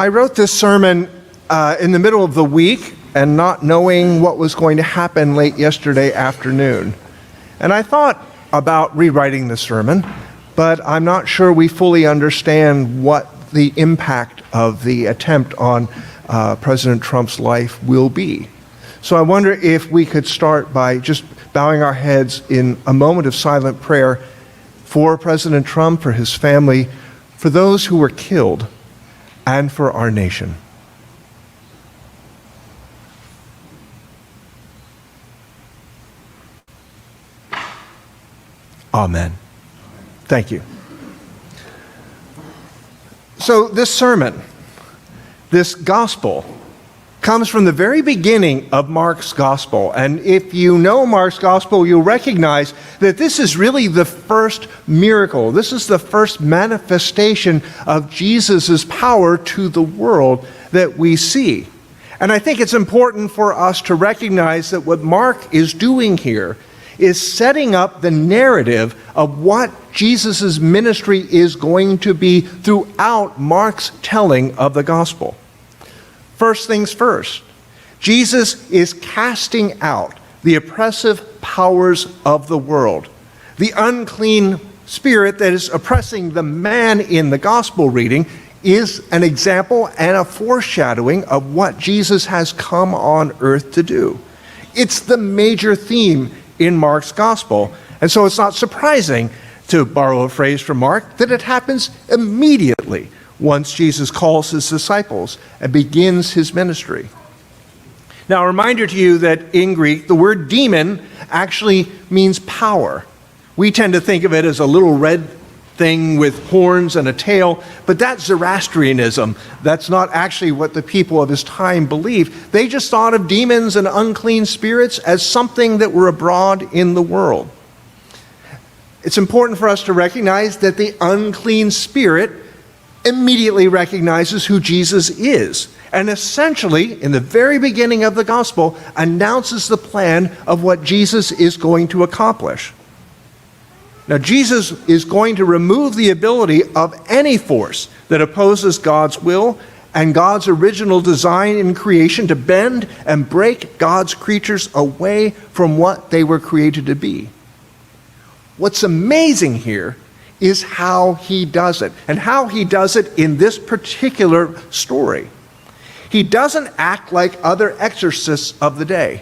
I wrote this sermon in the middle of the week and not knowing what was going to happen late yesterday afternoon. And I thought about rewriting the sermon, but I'm not sure we fully understand what the impact of the attempt on President Trump's life will be. So I wonder if we could start by just bowing our heads in a moment of silent prayer for President Trump, for his family, for those who were killed, and for our nation. Amen. Thank you. So this sermon, this gospel, comes from the very beginning of Mark's gospel. And if you know Mark's gospel, you'll recognize that this is really the first miracle. This is the first manifestation of Jesus' power to the world that we see. And I think it's important for us to recognize that what Mark is doing here is setting up the narrative of what Jesus' ministry is going to be throughout Mark's telling of the gospel. First things first, Jesus is casting out the oppressive powers of the world. The unclean spirit that is oppressing the man in the gospel reading is an example and a foreshadowing of what Jesus has come on earth to do. It's the major theme in Mark's gospel, and so it's not surprising, to borrow a phrase from Mark, that it happens immediately once Jesus calls his disciples and begins his ministry. Now, a reminder to you that in Greek, the word demon actually means power. We tend to think of it as a little red thing with horns and a tail, but that's Zoroastrianism. That's not actually what the people of his time believed. They just thought of demons and unclean spirits as something that were abroad in the world. It's important for us to recognize that the unclean spirit immediately recognizes who Jesus is, and essentially, in the very beginning of the gospel, announces the plan of what Jesus is going to accomplish. Now, Jesus is going to remove the ability of any force that opposes God's will and God's original design in creation to bend and break God's creatures away from what they were created to be. What's amazing here is how he does it, and how he does it in this particular story. He doesn't act like other exorcists of the day.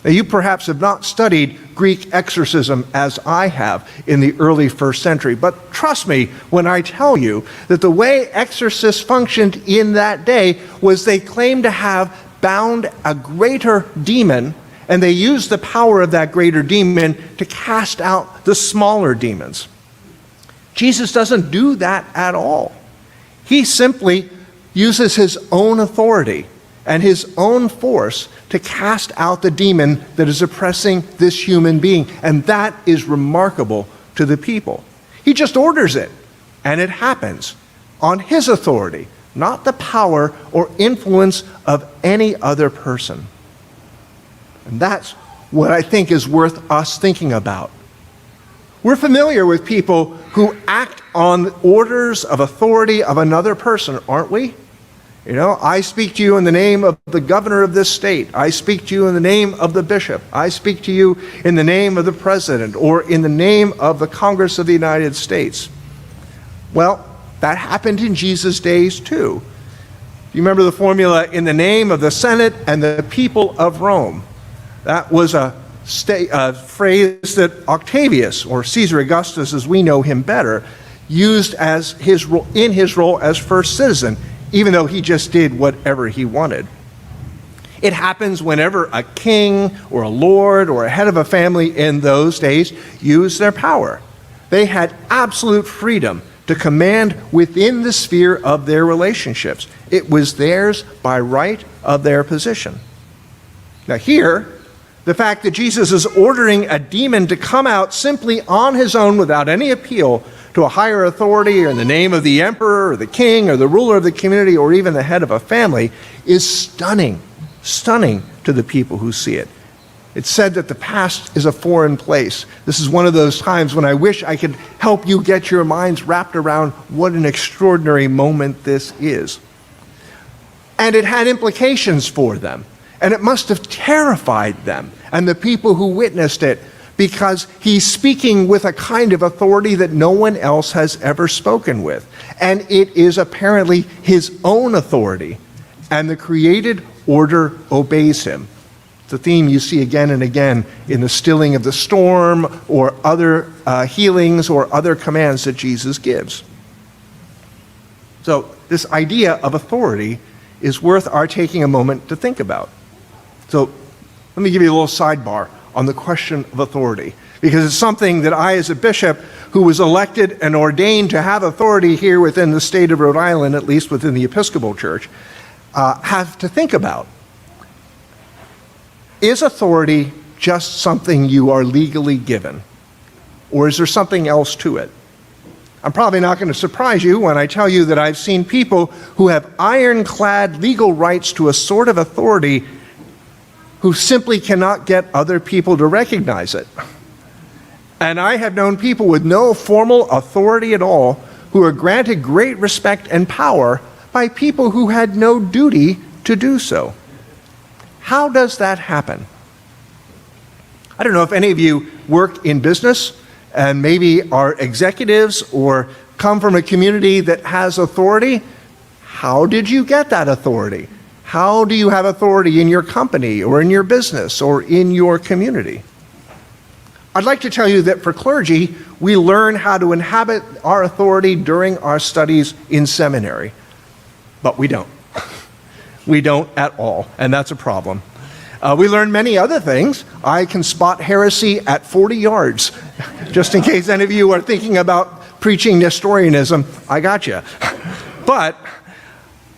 Now, you perhaps have not studied Greek exorcism as I have in the early first century, but trust me when I tell you that the way exorcists functioned in that day was they claimed to have bound a greater demon, and they used the power of that greater demon to cast out the smaller demons. Jesus doesn't do that at all. He simply uses his own authority and his own force to cast out the demon that is oppressing this human being. And that is remarkable to the people. He just orders it, and it happens on his authority, not the power or influence of any other person. And that's what I think is worth us thinking about. We're familiar with people who act on orders of authority of another person, aren't we? You know, I speak to you in the name of the governor of this state. I speak to you in the name of the bishop. I speak to you in the name of the president or in the name of the Congress of the United States. Well, that happened in Jesus' days too. You remember the formula, in the name of the Senate and the people of Rome. That was a phrase that Octavius, or Caesar Augustus as we know him better, used as in his role as first citizen, even though he just did whatever he wanted. It happens whenever a king or a lord or a head of a family in those days used their power. They had absolute freedom to command within the sphere of their relationships. It was theirs by right of their position. Now here, the fact that Jesus is ordering a demon to come out simply on his own without any appeal to a higher authority or in the name of the emperor or the king or the ruler of the community or even the head of a family is stunning to the people who see it. It's said that the past is a foreign place. This is one of those times when I wish I could help you get your minds wrapped around what an extraordinary moment this is. And it had implications for them. And it must have terrified them and the people who witnessed it, because he's speaking with a kind of authority that no one else has ever spoken with. And it is apparently his own authority, and the created order obeys him. It's a theme you see again and again in the stilling of the storm or other healings or other commands that Jesus gives. So this idea of authority is worth our taking a moment to think about. So let me give you a little sidebar on the question of authority, because it's something that I, as a bishop who was elected and ordained to have authority here within the state of Rhode Island, at least within the Episcopal Church, have to think about. Is authority just something you are legally given, or is there something else to it? I'm probably not going to surprise you when I tell you that I've seen people who have ironclad legal rights to a sort of authority who simply cannot get other people to recognize it. And I have known people with no formal authority at all who are granted great respect and power by people who had no duty to do so. How does that happen? I don't know if any of you work in business and maybe are executives or come from a community that has authority. How did you get that authority? How do you have authority in your company or in your business or in your community? I'd like to tell you that for clergy, we learn how to inhabit our authority during our studies in seminary, but we don't. We don't at all, and that's a problem. We learn many other things. I can spot heresy at 40 yards, just in case any of you are thinking about preaching Nestorianism. I got you. But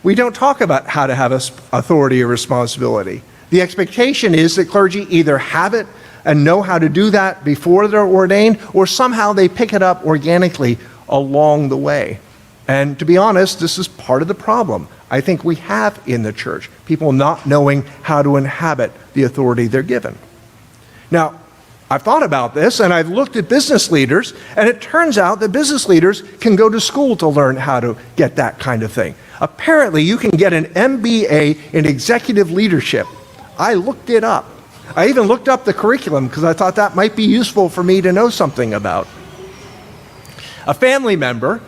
we don't talk about how to have authority or responsibility. The expectation is that clergy either have it and know how to do that before they're ordained, or somehow they pick it up organically along the way. And to be honest, this is part of the problem I think we have in the church, people not knowing how to inhabit the authority they're given. Now, I've thought about this, and I've looked at business leaders, and it turns out that business leaders can go to school to learn how to get that kind of thing. Apparently, you can get an MBA in executive leadership. I looked it up. I even looked up the curriculum because I thought that might be useful for me to know something about. A family member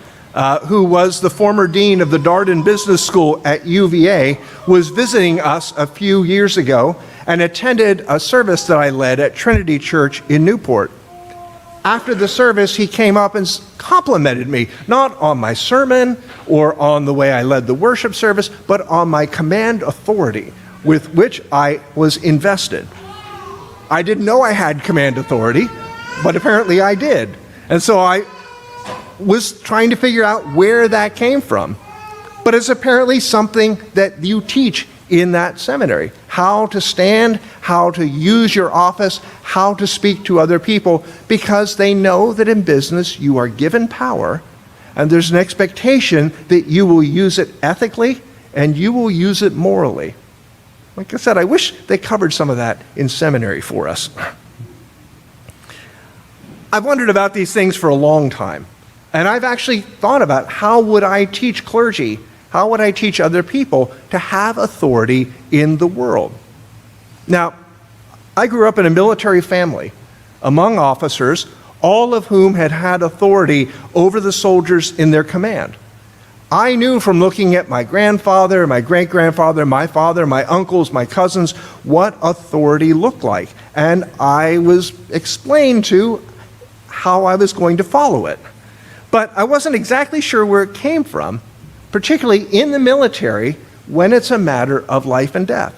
who was the former dean of the Darden Business School at UVA was visiting us a few years ago and attended a service that I led at Trinity Church in Newport. After the service, he came up and complimented me, not on my sermon or on the way I led the worship service, but on my command authority with which I was invested. I didn't know I had command authority, but apparently I did. And so I was trying to figure out where that came from. But it's apparently something that you teach in that seminary. How to stand, how to use your office, how to speak to other people, because they know that in business you are given power, and there's an expectation that you will use it ethically and you will use it morally. Like I said, I wish they covered some of that in seminary for us. I've wondered about these things for a long time. And I've actually thought about how would I teach clergy, how would I teach other people to have authority in the world? Now, I grew up in a military family among officers, all of whom had had authority over the soldiers in their command. I knew from looking at my grandfather, my great-grandfather, my father, my uncles, my cousins, what authority looked like. And I was explained to how I was going to follow it. But I wasn't exactly sure where it came from, particularly in the military when it's a matter of life and death.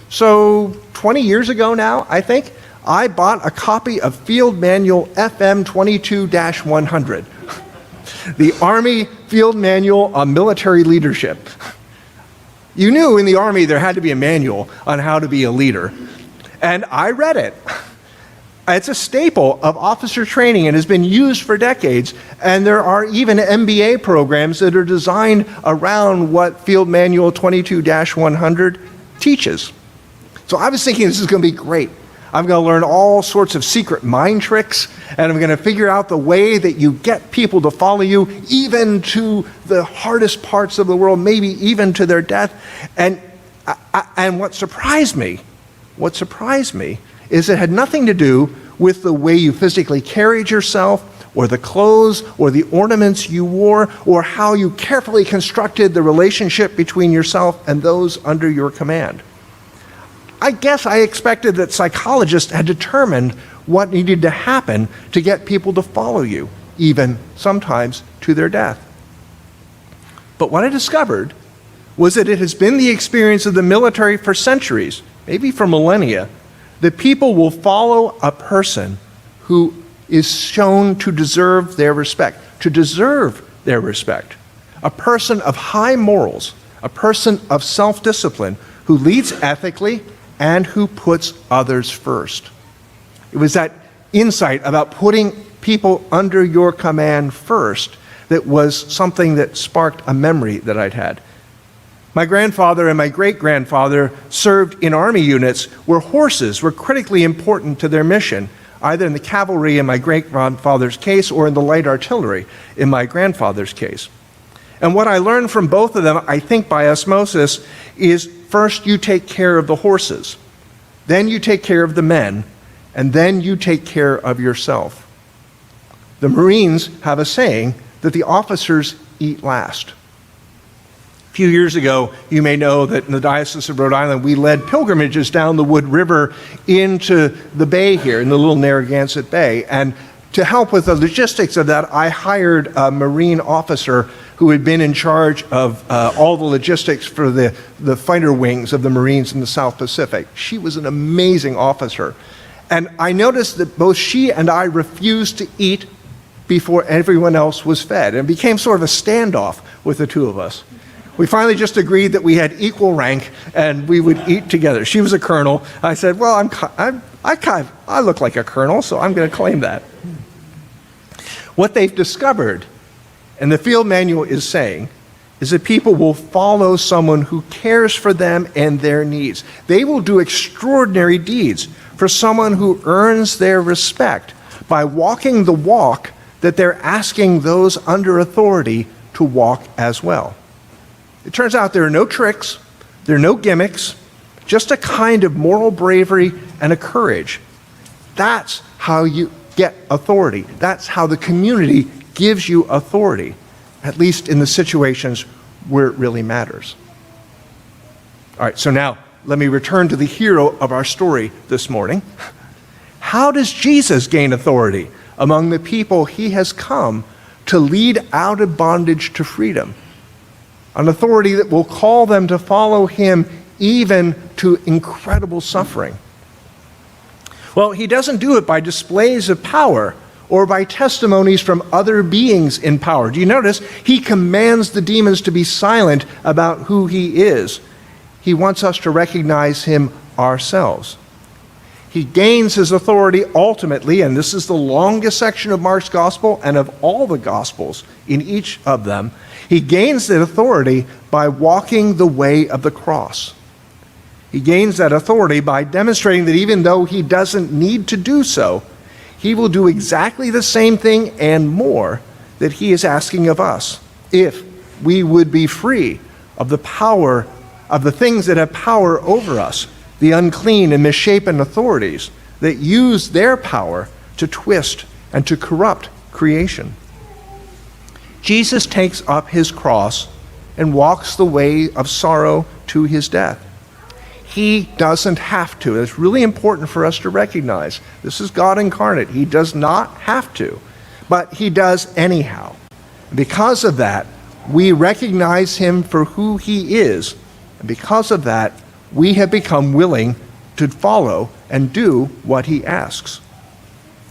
So 20 years ago now, I think, I bought a copy of Field Manual FM 22-100, the Army Field Manual on Military Leadership. You knew in the Army there had to be a manual on how to be a leader, and I read it. It's a staple of officer training and has been used for decades, and there are even MBA programs that are designed around what Field Manual 22-100 teaches. So I was thinking this is going to be great. I'm going to learn all sorts of secret mind tricks, and I'm going to figure out the way that you get people to follow you, even to the hardest parts of the world, maybe even to their death. And what surprised me is it had nothing to do with the way you physically carried yourself, or the clothes, or the ornaments you wore, or how you carefully constructed the relationship between yourself and those under your command. I guess I expected that psychologists had determined what needed to happen to get people to follow you, even sometimes to their death. But what I discovered was that it has been the experience of the military for centuries, maybe for millennia, that people will follow a person who is shown to deserve their respect, a person of high morals, a person of self-discipline, who leads ethically and who puts others first. It was that insight about putting people under your command first that was something that sparked a memory that I'd had. My grandfather and my great-grandfather served in army units where horses were critically important to their mission, either in the cavalry in my great-grandfather's case or in the light artillery in my grandfather's case. And what I learned from both of them, I think by osmosis, is first you take care of the horses, then you take care of the men, and then you take care of yourself. The Marines have a saying that the officers eat last. A few years ago, you may know that in the Diocese of Rhode Island, we led pilgrimages down the Wood River into the bay here, in the little Narragansett Bay. And to help with the logistics of that, I hired a Marine officer who had been in charge of all the logistics for the fighter wings of the Marines in the South Pacific. She was an amazing officer. And I noticed that both she and I refused to eat before everyone else was fed. And it became sort of a standoff with the two of us. We finally just agreed that we had equal rank and we would eat together. She was a colonel. I said, well, I look like a colonel, so I'm going to claim that. What they've discovered, and the field manual is saying, is that people will follow someone who cares for them and their needs. They will do extraordinary deeds for someone who earns their respect by walking the walk that they're asking those under authority to walk as well. It turns out there are no tricks, there are no gimmicks, just a kind of moral bravery and a courage. That's how you get authority. That's how the community gives you authority, at least in the situations where it really matters. All right, so now let me return to the hero of our story this morning. How does Jesus gain authority among the people he has come to lead out of bondage to freedom? An authority that will call them to follow him even to incredible suffering. Well, he doesn't do it by displays of power or by testimonies from other beings in power. Do you notice? He commands the demons to be silent about who he is. He wants us to recognize him ourselves. He gains his authority ultimately, and this is the longest section of Mark's gospel and of all the gospels in each of them. He gains that authority by walking the way of the cross. He gains that authority by demonstrating that even though he doesn't need to do so, he will do exactly the same thing and more that he is asking of us if we would be free of the power of the things that have power over us, the unclean and misshapen authorities that use their power to twist and to corrupt creation. Jesus takes up his cross and walks the way of sorrow to his death. He doesn't have to. It's really important for us to recognize. This is God incarnate. He does not have to, but he does anyhow. Because of that, we recognize him for who he is. And because of that, we have become willing to follow and do what he asks.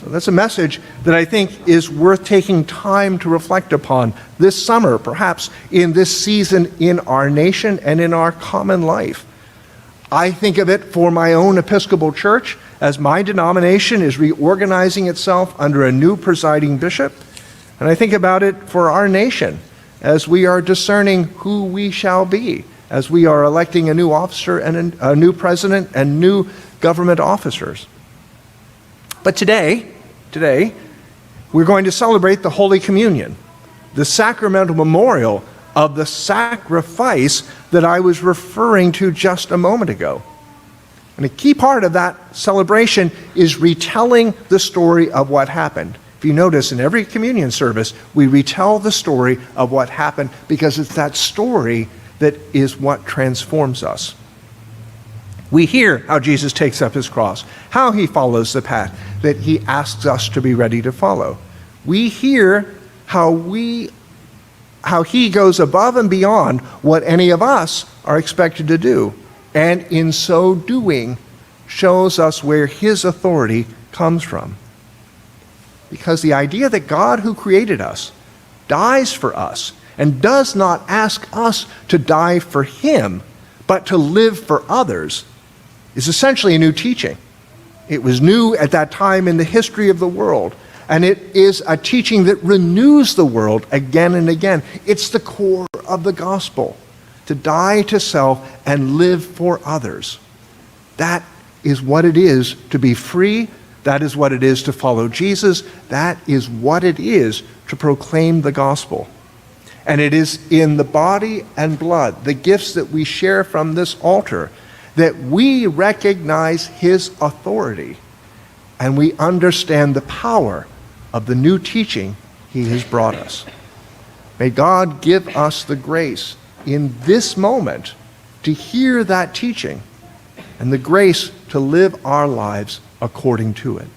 So that's a message that I think is worth taking time to reflect upon this summer, perhaps in this season in our nation and in our common life. I think of it for my own Episcopal Church as my denomination is reorganizing itself under a new presiding bishop. And I think about it for our nation as we are discerning who we shall be, as we are electing a new officer and a new president and new government officers. But today, we're going to celebrate the Holy Communion, the sacramental memorial of the sacrifice that I was referring to just a moment ago. And a key part of that celebration is retelling the story of what happened. If you notice, in every communion service, we retell the story of what happened because it's that story that is what transforms us. We hear how Jesus takes up his cross, how he follows the path that he asks us to be ready to follow. We hear how he goes above and beyond what any of us are expected to do, and in so doing shows us where his authority comes from. Because the idea that God who created us dies for us and does not ask us to die for him, but to live for others, is essentially a new teaching. It was new at that time in the history of the world, and it is a teaching that renews the world again and again. It's the core of the gospel, to die to self and live for others. That is what it is to be free. That is what it is to follow Jesus. That is what it is to proclaim the gospel. And it is in the body and blood, the gifts that we share from this altar, that we recognize his authority and we understand the power of the new teaching he has brought us. May God give us the grace in this moment to hear that teaching and the grace to live our lives according to it.